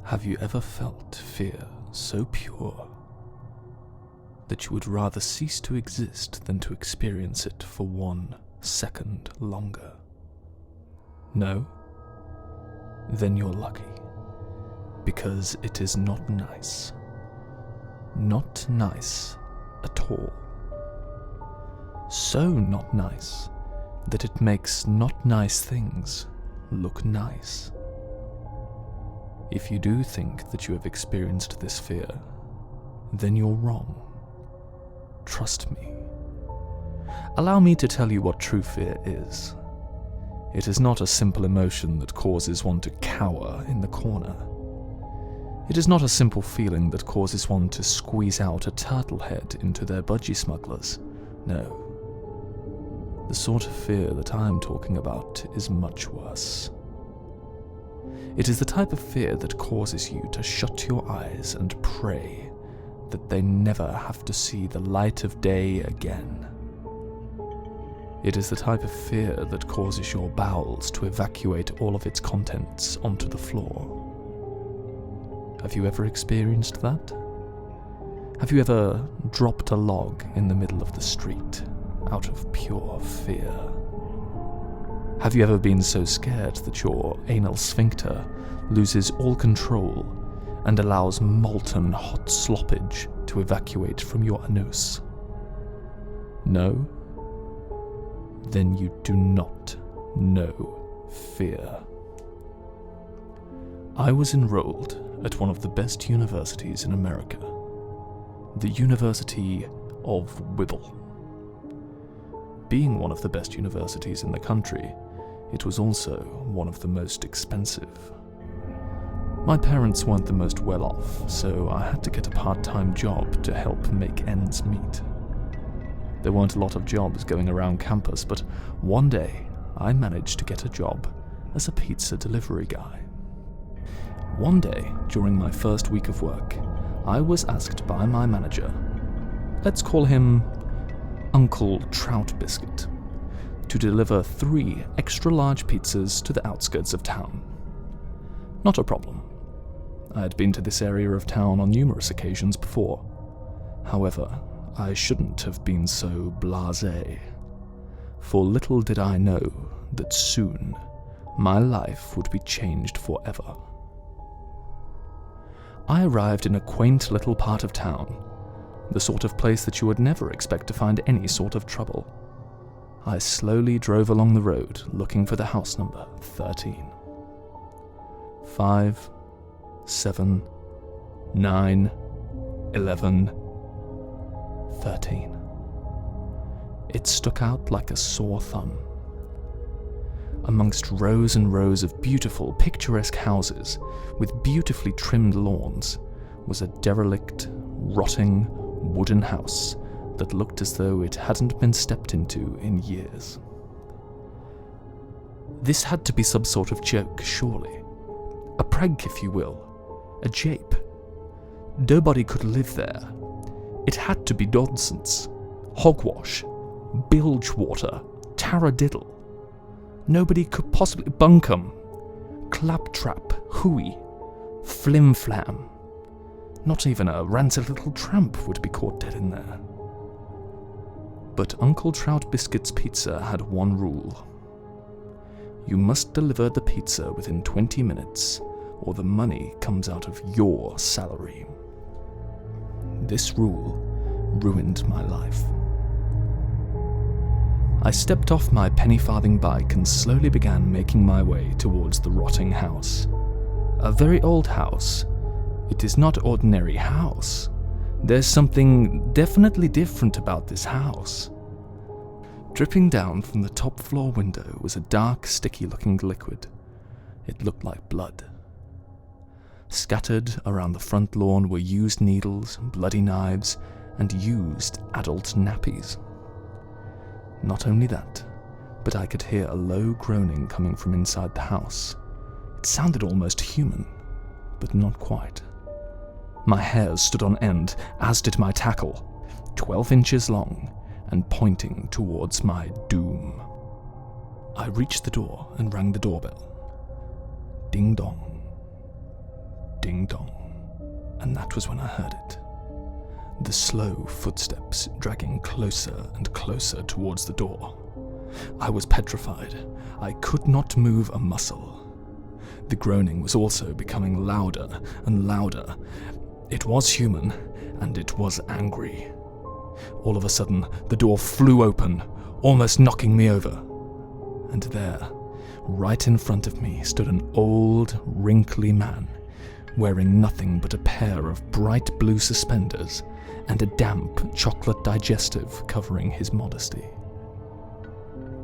Have you ever felt fear so pure that you would rather cease to exist than to experience it for 1 second longer? No? Then you're lucky, because it is not nice. Not nice at all. So not nice that it makes not nice things look nice. If you do think that you have experienced this fear, then you're wrong. Trust me. Allow me to tell you what true fear is. It is not a simple emotion that causes one to cower in the corner. It is not a simple feeling that causes one to squeeze out a turtle head into their budgie smugglers. No. The sort of fear that I am talking about is much worse. It is the type of fear that causes you to shut your eyes and pray that they never have to see the light of day again. It is the type of fear that causes your bowels to evacuate all of its contents onto the floor. Have you ever experienced that? Have you ever dropped a log in the middle of the street out of pure fear? Have you ever been so scared that your anal sphincter loses all control and allows molten hot sloppage to evacuate from your anus? No? Then you do not know fear. I was enrolled at one of the best universities in America, the University of Wibble. Being one of the best universities in the country, it was also one of the most expensive. My parents weren't the most well off, so I had to get a part-time job to help make ends meet. There weren't a lot of jobs going around campus, but one day I managed to get a job as a pizza delivery guy. One day, during my first week of work, I was asked by my manager, let's call him Uncle Trout Biscuit, to deliver 3 extra-large pizzas to the outskirts of town. Not a problem. I had been to this area of town on numerous occasions before. However, I shouldn't have been so blasé, for little did I know that soon my life would be changed forever. I arrived in a quaint little part of town, the sort of place that you would never expect to find any sort of trouble. I slowly drove along the road looking for the house number 13. 5, 7, 9, 11, 13. It stuck out like a sore thumb. Amongst rows and rows of beautiful, picturesque houses with beautifully trimmed lawns was a derelict, rotting, wooden house that looked as though it hadn't been stepped into in years. This had to be some sort of joke, surely. A prank, if you will. A jape. Nobody could live there. It had to be nonsense. Hogwash. Bilge water. Taradiddle. Nobody could possibly bunkum. Claptrap. Hooey. Flim-flam. Not even a rancid little tramp would be caught dead in there. But Uncle Trout Biscuit's pizza had one rule. You must deliver the pizza within 20 minutes, or the money comes out of your salary. This rule ruined my life. I stepped off my penny-farthing bike and slowly began making my way towards the rotting house. A very old house. It is not ordinary house. There's something definitely different about this house. Dripping down from the top floor window was a dark, sticky-looking liquid. It looked like blood. Scattered around the front lawn were used needles, bloody knives, and used adult nappies. Not only that, but I could hear a low groaning coming from inside the house. It sounded almost human, but not quite. My hairs stood on end, as did my tackle, 12 inches long and pointing towards my doom. I reached the door and rang the doorbell. Ding dong. ding-dong. And that was when I heard it. The slow footsteps dragging closer and closer towards the door. I was petrified. I could not move a muscle. The groaning was also becoming louder and louder. It was human, and it was angry. All of a sudden, the door flew open, almost knocking me over. And there, right in front of me, stood an old, wrinkly man, wearing nothing but a pair of bright blue suspenders and a damp chocolate digestive covering his modesty.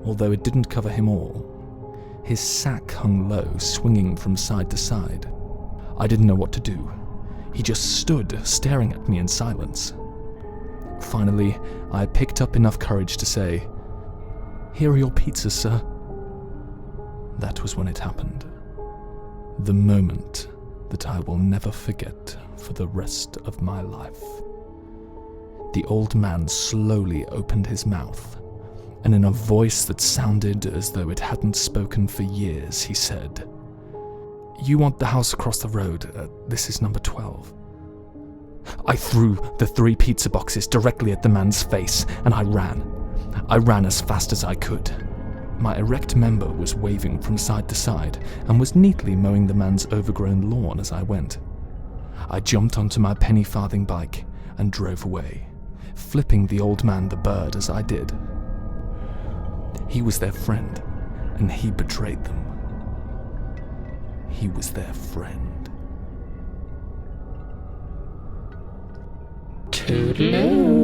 Although it didn't cover him all, his sack hung low, swinging from side to side. I didn't know what to do. He just stood, staring at me in silence. Finally, I picked up enough courage to say, "Here are your pizzas, sir." That was when it happened. The moment that I will never forget for the rest of my life. The old man slowly opened his mouth, and in a voice that sounded as though it hadn't spoken for years, he said, "You want the house across the road. This is number 12. I threw the 3 pizza boxes directly at the man's face, and I ran. I ran as fast as I could. My erect member was waving from side to side and was neatly mowing the man's overgrown lawn as I went. I jumped onto my penny farthing bike and drove away, flipping the old man the bird as I did. He was their friend, and he betrayed them. He was their friend. Toodaloo.